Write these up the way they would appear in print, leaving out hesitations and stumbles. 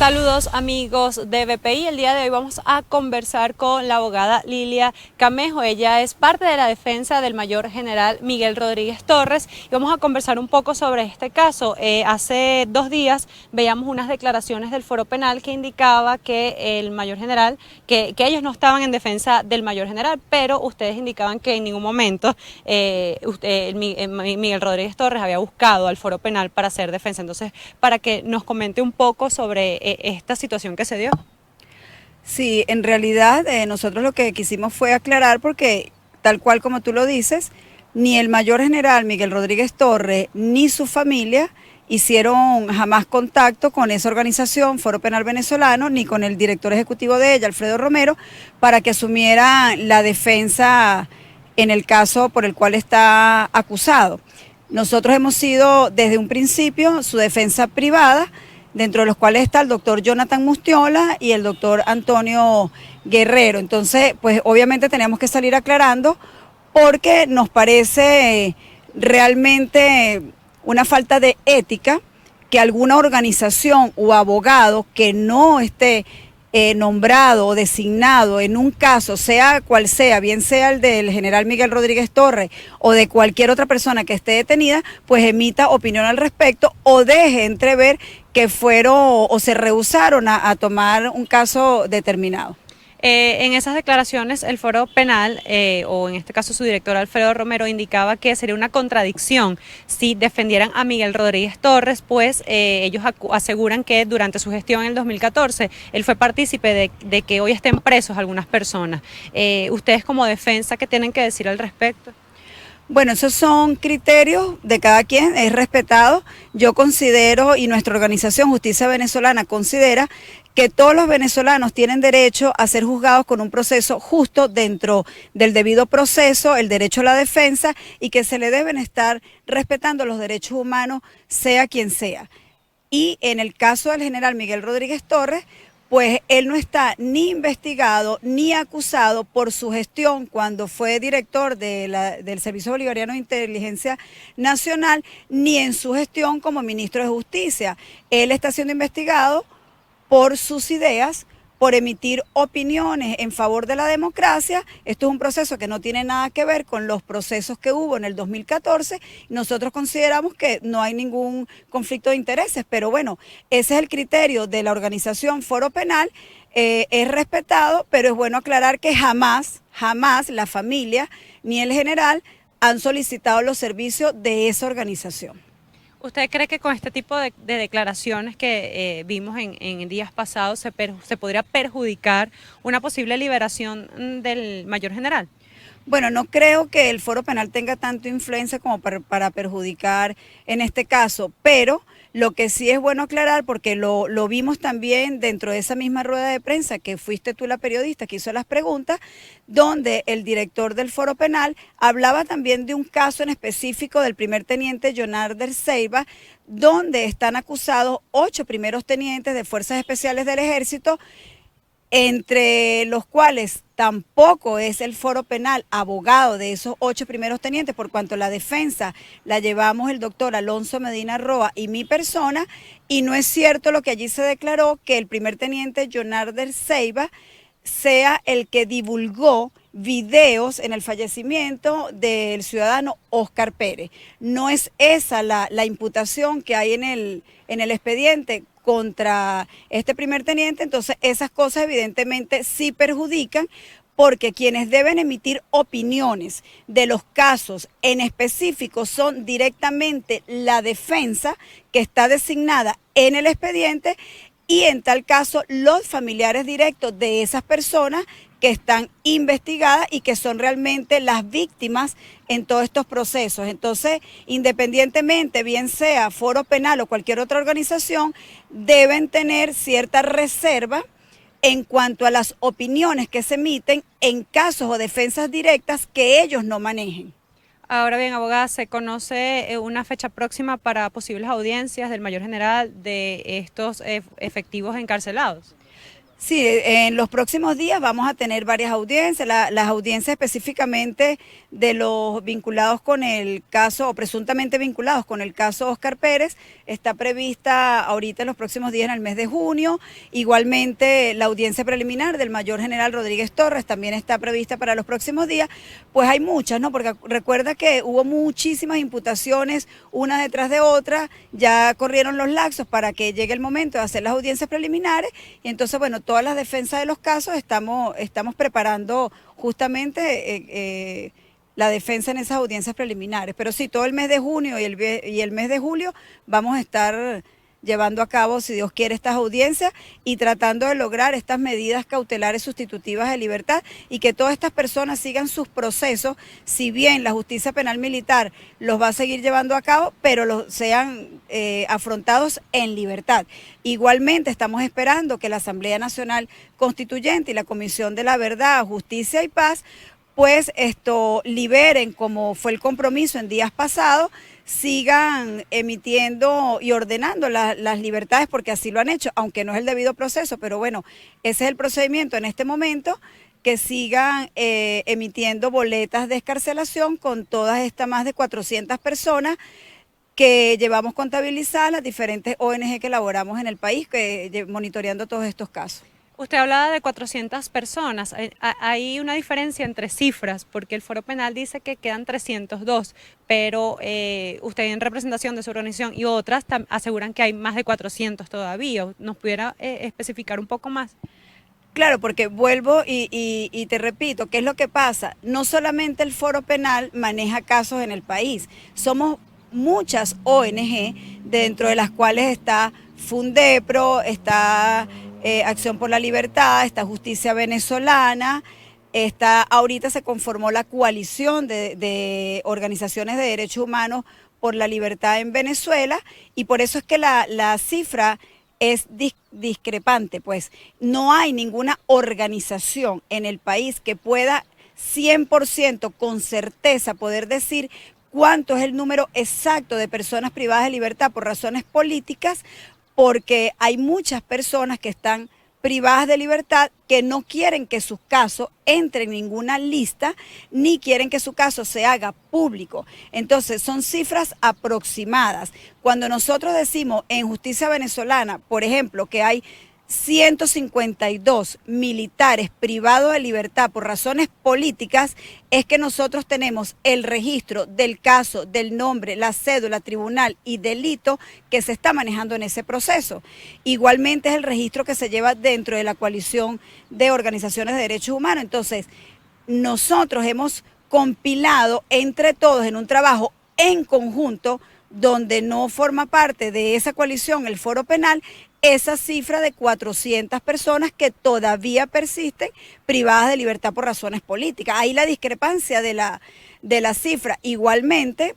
Saludos amigos de BPI, el día de hoy vamos a conversar con la abogada Lilia Camejo. Ella es parte de la defensa del mayor general Miguel Rodríguez Torres y vamos a conversar un poco sobre este caso. Hace 2 días veíamos unas declaraciones del Foro Penal que indicaba que el mayor general, que ellos no estaban en defensa del mayor general, pero ustedes indicaban que en ningún momento Miguel Rodríguez Torres había buscado al Foro Penal para hacer defensa. Entonces, para que nos comente un poco sobre esta situación que se dio. Sí, en realidad nosotros lo que quisimos fue aclarar porque, tal cual como tú lo dices, ni el mayor general Miguel Rodríguez Torres ni su familia hicieron jamás contacto con esa organización, Foro Penal Venezolano, ni con el director ejecutivo de ella, Alfredo Romero, para que asumiera la defensa en el caso por el cual está acusado. Nosotros hemos sido desde un principio su defensa privada, dentro de los cuales está el doctor Jonathan Mustiola y el doctor Antonio Guerrero. Entonces, pues obviamente tenemos que salir aclarando porque nos parece realmente una falta de ética que alguna organización o abogado que no esté nombrado o designado en un caso, sea cual sea, bien sea el del general Miguel Rodríguez Torres o de cualquier otra persona que esté detenida, pues emita opinión al respecto o deje entrever que fueron o se rehusaron a tomar un caso determinado. En esas declaraciones el Foro Penal, o en este caso su director Alfredo Romero, indicaba que sería una contradicción si defendieran a Miguel Rodríguez Torres, pues ellos aseguran que durante su gestión en el 2014 él fue partícipe de que hoy estén presos algunas personas. ¿Ustedes como defensa qué tienen que decir al respecto? Bueno, esos son criterios de cada quien, es respetado. Yo considero, y nuestra organización Justicia Venezolana considera, que todos los venezolanos tienen derecho a ser juzgados con un proceso justo dentro del debido proceso, el derecho a la defensa, y que se le deben estar respetando los derechos humanos, sea quien sea. Y en el caso del general Miguel Rodríguez Torres, pues él no está ni investigado ni acusado por su gestión cuando fue director del Servicio Bolivariano de Inteligencia Nacional, ni en su gestión como ministro de Justicia. Él está siendo investigado por sus ideas, por emitir opiniones en favor de la democracia. Esto es un proceso que no tiene nada que ver con los procesos que hubo en el 2014. Nosotros consideramos que no hay ningún conflicto de intereses, pero bueno, ese es el criterio de la organización Foro Penal, es respetado, pero es bueno aclarar que jamás la familia ni el general han solicitado los servicios de esa organización. ¿Usted cree que con este tipo de declaraciones que vimos en días pasados se podría perjudicar una posible liberación del mayor general? Bueno, no creo que el Foro Penal tenga tanta influencia como para perjudicar en este caso, pero lo que sí es bueno aclarar, porque lo vimos también dentro de esa misma rueda de prensa, que fuiste tú la periodista que hizo las preguntas, donde el director del Foro Penal hablaba también de un caso en específico del primer teniente Jonarder Ceiba, donde están acusados 8 primeros tenientes de Fuerzas Especiales del Ejército, entre los cuales tampoco es el Foro Penal abogado de esos 8 primeros tenientes, por cuanto la defensa la llevamos el doctor Alonso Medina Roa y mi persona, y no es cierto lo que allí se declaró, que el primer teniente Jonarder Ceiba sea el que divulgó videos en el fallecimiento del ciudadano Oscar Pérez. No es esa la imputación que hay en el expediente contra este primer teniente. Entonces esas cosas evidentemente sí perjudican, porque quienes deben emitir opiniones de los casos en específico son directamente la defensa, que está designada en el expediente, y en tal caso los familiares directos de esas personas que están investigadas y que son realmente las víctimas en todos estos procesos. Entonces, independientemente, bien sea Foro Penal o cualquier otra organización, deben tener cierta reserva en cuanto a las opiniones que se emiten en casos o defensas directas que ellos no manejen. Ahora bien, abogada, ¿se conoce una fecha próxima para posibles audiencias del mayor general de estos efectivos encarcelados? Sí, en los próximos días vamos a tener varias audiencias, las audiencias específicamente de los vinculados con el caso, o presuntamente vinculados con el caso Óscar Pérez, está prevista ahorita en los próximos días en el mes de junio. Igualmente la audiencia preliminar del mayor general Rodríguez Torres también está prevista para los próximos días. Pues hay muchas, ¿no? Porque recuerda que hubo muchísimas imputaciones, una detrás de otra, ya corrieron los lapsos para que llegue el momento de hacer las audiencias preliminares y entonces, bueno, todas las defensas de los casos estamos preparando justamente la defensa en esas audiencias preliminares. Pero sí, todo el mes de junio y el mes de julio vamos a estar llevando a cabo, si Dios quiere, estas audiencias y tratando de lograr estas medidas cautelares sustitutivas de libertad y que todas estas personas sigan sus procesos, si bien la justicia penal militar los va a seguir llevando a cabo, pero sean afrontados en libertad. Igualmente estamos esperando que la Asamblea Nacional Constituyente y la Comisión de la Verdad, Justicia y Paz pues liberen, como fue el compromiso en días pasados, sigan emitiendo y ordenando las libertades, porque así lo han hecho, aunque no es el debido proceso, pero bueno, ese es el procedimiento en este momento, que sigan emitiendo boletas de excarcelación con todas estas más de 400 personas que llevamos contabilizadas las diferentes ONG que elaboramos en el país, monitoreando todos estos casos. Usted hablaba de 400 personas, hay una diferencia entre cifras, porque el Foro Penal dice que quedan 302, pero usted en representación de su organización y otras aseguran que hay más de 400 todavía. ¿Nos pudiera especificar un poco más? Claro, porque vuelvo y te repito, ¿qué es lo que pasa? No solamente el Foro Penal maneja casos en el país, somos muchas ONG, dentro de las cuales está Fundepro, está Acción por la Libertad, está Justicia Venezolana, ahorita se conformó la coalición de organizaciones de derechos humanos por la libertad en Venezuela y por eso es que la cifra es discrepante, pues no hay ninguna organización en el país que pueda 100% con certeza poder decir cuánto es el número exacto de personas privadas de libertad por razones políticas, porque hay muchas personas que están privadas de libertad que no quieren que su caso entre en ninguna lista ni quieren que su caso se haga público. Entonces son cifras aproximadas. Cuando nosotros decimos en Justicia Venezolana, por ejemplo, que hay 152 militares privados de libertad por razones políticas, es que nosotros tenemos el registro del caso, del nombre, la cédula, tribunal y delito que se está manejando en ese proceso. Igualmente es el registro que se lleva dentro de la coalición de organizaciones de derechos humanos. Entonces, nosotros hemos compilado entre todos en un trabajo en conjunto, donde no forma parte de esa coalición el Foro Penal, esa cifra de 400 personas que todavía persisten privadas de libertad por razones políticas. Ahí la discrepancia de la cifra. Igualmente,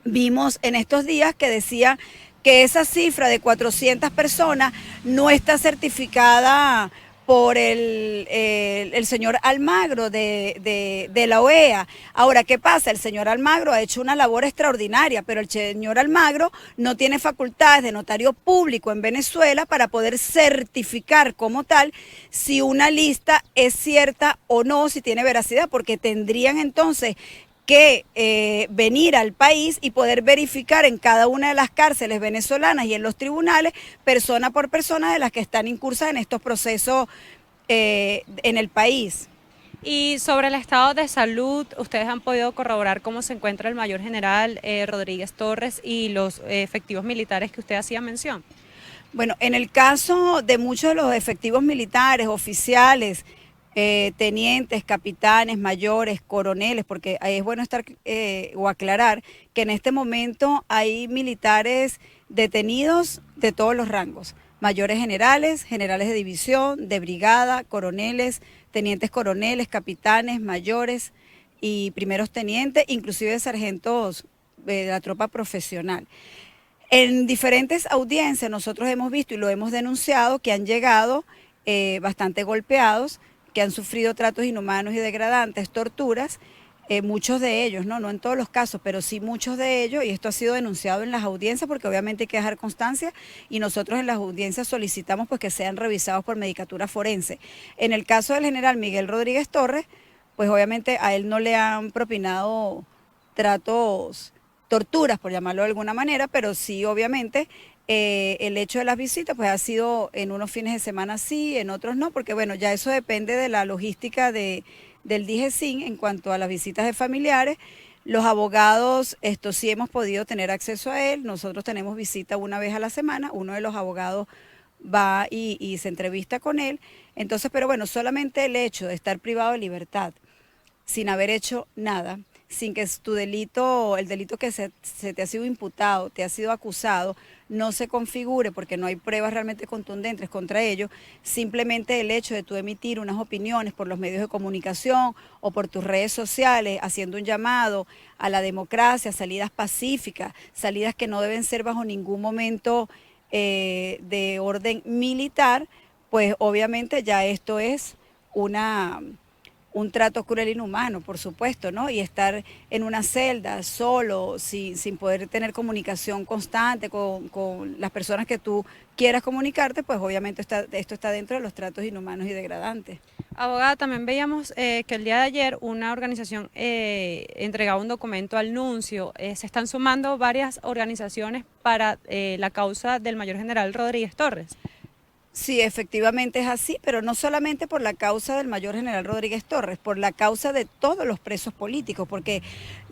vimos en estos días que decía que esa cifra de 400 personas no está certificada por el señor Almagro de la OEA. Ahora, ¿qué pasa? El señor Almagro ha hecho una labor extraordinaria, pero el señor Almagro no tiene facultades de notario público en Venezuela para poder certificar como tal si una lista es cierta o no, si tiene veracidad, porque tendrían entonces que venir al país y poder verificar en cada una de las cárceles venezolanas y en los tribunales, persona por persona, de las que están incursas en estos procesos en el país. Y sobre el estado de salud, ¿ustedes han podido corroborar cómo se encuentra el mayor general Rodríguez Torres y los efectivos militares que usted hacía mención? Bueno, en el caso de muchos de los efectivos militares, oficiales, tenientes, capitanes, mayores, coroneles, porque ahí es bueno estar o aclarar que en este momento hay militares detenidos de todos los rangos, mayores generales, generales de división, de brigada, coroneles, tenientes coroneles, capitanes, mayores y primeros tenientes, inclusive sargentos de la tropa profesional. En diferentes audiencias nosotros hemos visto y lo hemos denunciado que han llegado bastante golpeados, que han sufrido tratos inhumanos y degradantes, torturas, muchos de ellos, ¿no? No en todos los casos, pero sí muchos de ellos, y esto ha sido denunciado en las audiencias porque obviamente hay que dejar constancia y nosotros en las audiencias solicitamos pues que sean revisados por Medicatura Forense. En el caso del general Miguel Rodríguez Torres, pues obviamente a él no le han propinado tratos, torturas por llamarlo de alguna manera, pero sí obviamente el hecho de las visitas pues ha sido en unos fines de semana sí, en otros no, porque bueno, ya eso depende de la logística del DIGESIN en cuanto a las visitas de familiares. Los abogados, esto sí hemos podido tener acceso a él, nosotros tenemos visita una vez a la semana, uno de los abogados va y se entrevista con él, entonces, pero bueno, solamente el hecho de estar privado de libertad, sin haber hecho nada, sin que tu delito, el delito que se te ha sido imputado, te ha sido acusado, no se configure porque no hay pruebas realmente contundentes contra ello, simplemente el hecho de tú emitir unas opiniones por los medios de comunicación o por tus redes sociales, haciendo un llamado a la democracia, salidas pacíficas, salidas que no deben ser bajo ningún momento de orden militar, pues obviamente ya esto es un trato cruel e inhumano, por supuesto, ¿no? Y estar en una celda solo, sin poder tener comunicación constante con las personas que tú quieras comunicarte, pues obviamente esto está dentro de los tratos inhumanos y degradantes. Abogada, también veíamos que el día de ayer una organización entregaba un documento al nuncio. Se están sumando varias organizaciones para la causa del mayor general Rodríguez Torres. Sí, efectivamente es así, pero no solamente por la causa del mayor general Rodríguez Torres, por la causa de todos los presos políticos, porque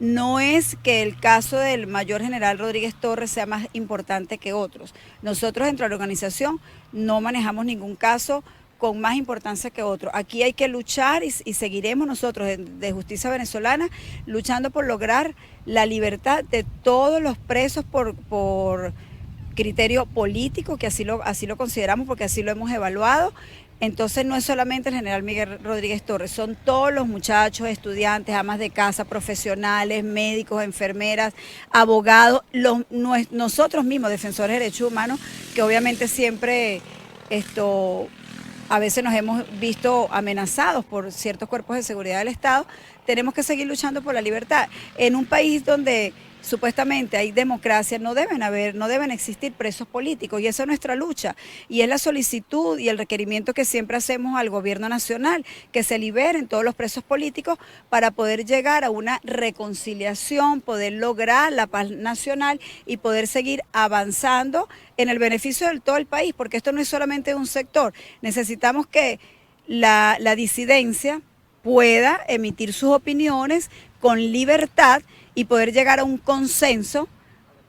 no es que el caso del mayor general Rodríguez Torres sea más importante que otros. Nosotros dentro de la organización no manejamos ningún caso con más importancia que otro. Aquí hay que luchar y seguiremos nosotros de Justicia Venezolana luchando por lograr la libertad de todos los presos por criterio político, que así lo consideramos porque así lo hemos evaluado. Entonces no es solamente el general Miguel Rodríguez Torres, son todos los muchachos, estudiantes, amas de casa, profesionales, médicos, enfermeras, abogados, nosotros mismos, defensores de derechos humanos, que obviamente siempre a veces nos hemos visto amenazados por ciertos cuerpos de seguridad del Estado, tenemos que seguir luchando por la libertad. En un país donde supuestamente hay democracia, no deben existir presos políticos y esa es nuestra lucha y es la solicitud y el requerimiento que siempre hacemos al gobierno nacional, que se liberen todos los presos políticos para poder llegar a una reconciliación, poder lograr la paz nacional y poder seguir avanzando en el beneficio de todo el país, porque esto no es solamente de un sector, necesitamos que la disidencia pueda emitir sus opiniones con libertad y poder llegar a un consenso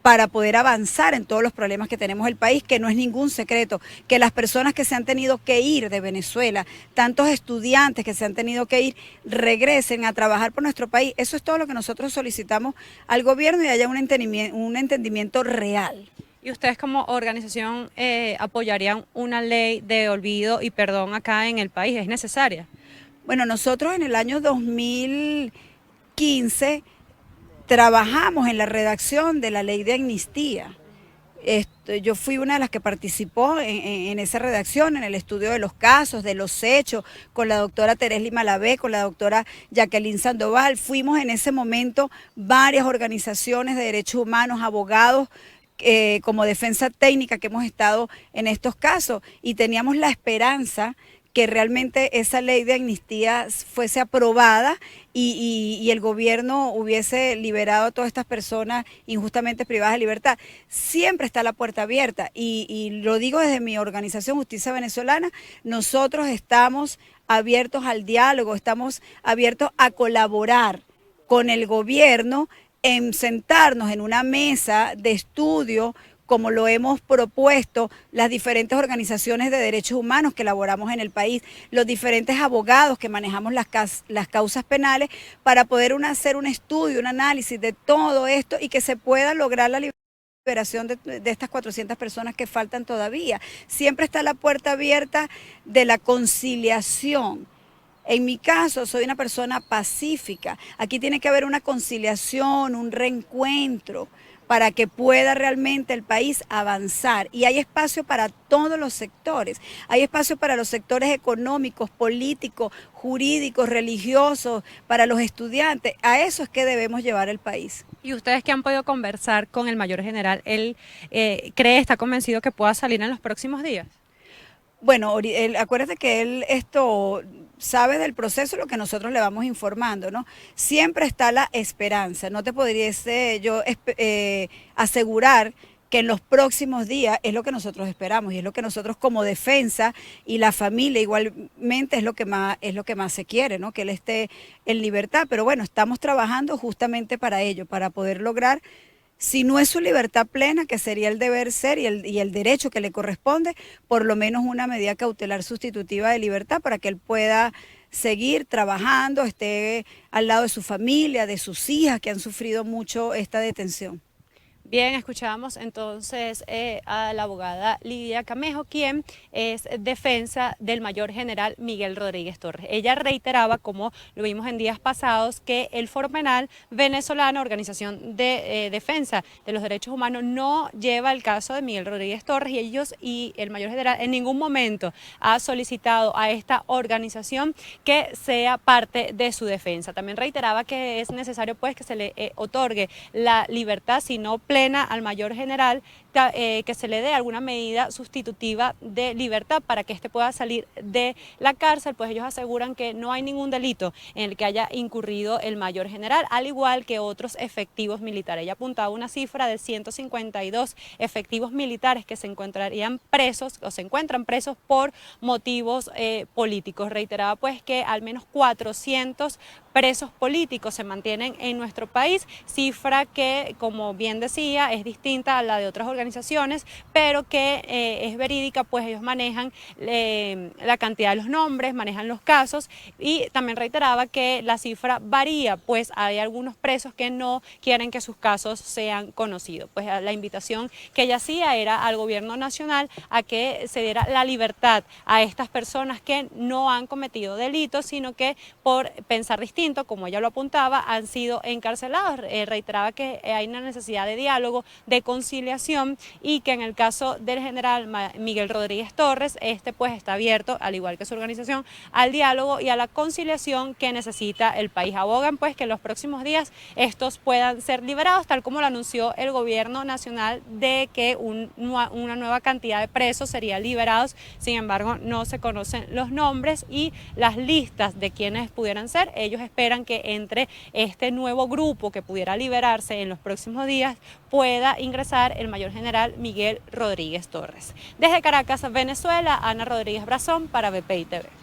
para poder avanzar en todos los problemas que tenemos el país, que no es ningún secreto, que las personas que se han tenido que ir de Venezuela, tantos estudiantes que se han tenido que ir, regresen a trabajar por nuestro país. Eso es todo lo que nosotros solicitamos al gobierno y haya un entendimiento real. ¿Y ustedes como organización apoyarían una ley de olvido y perdón acá en el país? ¿Es necesaria? Bueno, nosotros en el año 2015 trabajamos en la redacción de la ley de amnistía. Yo fui una de las que participó en esa redacción, en el estudio de los casos, de los hechos, con la doctora Teresli Malavé, con la doctora Jacqueline Sandoval. Fuimos en ese momento varias organizaciones de derechos humanos, abogados, como defensa técnica que hemos estado en estos casos y teníamos la esperanza que realmente esa ley de amnistía fuese aprobada y el gobierno hubiese liberado a todas estas personas injustamente privadas de libertad. Siempre está la puerta abierta y lo digo desde mi organización Justicia Venezolana, nosotros estamos abiertos al diálogo, estamos abiertos a colaborar con el gobierno en sentarnos en una mesa de estudio como lo hemos propuesto las diferentes organizaciones de derechos humanos que elaboramos en el país, los diferentes abogados que manejamos las causas penales, para poder hacer un estudio, un análisis de todo esto y que se pueda lograr la liberación de estas 400 personas que faltan todavía. Siempre está la puerta abierta de la conciliación. En mi caso, soy una persona pacífica. Aquí tiene que haber una conciliación, un reencuentro, para que pueda realmente el país avanzar. Y hay espacio para todos los sectores. Hay espacio para los sectores económicos, políticos, jurídicos, religiosos, para los estudiantes. A eso es que debemos llevar el país. Y ustedes que han podido conversar con el mayor general, ¿él está convencido que pueda salir en los próximos días? Bueno, acuérdate que él sabe del proceso lo que nosotros le vamos informando, ¿no? Siempre está la esperanza. No te podría yo asegurar que en los próximos días es lo que nosotros esperamos y es lo que nosotros como defensa y la familia igualmente es lo que más se quiere, ¿no? Que él esté en libertad. Pero bueno, estamos trabajando justamente para ello, para poder lograr, si no es su libertad plena, que sería el deber ser y el derecho que le corresponde, por lo menos una medida cautelar sustitutiva de libertad para que él pueda seguir trabajando, esté al lado de su familia, de sus hijas que han sufrido mucho esta detención. Bien, escuchábamos entonces a la abogada Lilia Camejo, quien es defensa del mayor general Miguel Rodríguez Torres. Ella reiteraba, como lo vimos en días pasados, que el Foro Penal Venezolano, organización de defensa de los derechos humanos, no lleva el caso de Miguel Rodríguez Torres y el mayor general en ningún momento ha solicitado a esta organización que sea parte de su defensa. También reiteraba que es necesario pues que se le otorgue la libertad, si no plena, al mayor general, que se le dé alguna medida sustitutiva de libertad para que éste pueda salir de la cárcel, pues ellos aseguran que no hay ningún delito en el que haya incurrido el mayor general, al igual que otros efectivos militares. Ella apuntaba una cifra de 152 efectivos militares que se encontrarían presos o se encuentran presos por motivos políticos. Reiteraba pues que al menos 400 presos políticos se mantienen en nuestro país, cifra que, como bien decía, es distinta a la de otras organizaciones, pero que es verídica, pues ellos manejan la cantidad de los nombres, manejan los casos, y también reiteraba que la cifra varía, pues hay algunos presos que no quieren que sus casos sean conocidos. Pues la invitación que ella hacía era al gobierno nacional a que se diera la libertad a estas personas que no han cometido delitos, sino que por pensar distinto, como ella lo apuntaba, han sido encarcelados. Reiteraba que hay una necesidad de diálogo, de conciliación, y que en el caso del general Miguel Rodríguez Torres, pues está abierto, al igual que su organización, al diálogo y a la conciliación que necesita el país. Abogan pues que en los próximos días estos puedan ser liberados, tal como lo anunció el gobierno nacional, de que una nueva cantidad de presos serían liberados. Sin embargo, no se conocen los nombres y las listas de quienes pudieran ser. Ellos esperan que entre este nuevo grupo que pudiera liberarse en los próximos días pueda ingresar el mayor general Miguel Rodríguez Torres. Desde Caracas, Venezuela, Ana Rodríguez Brazón para BPI TV.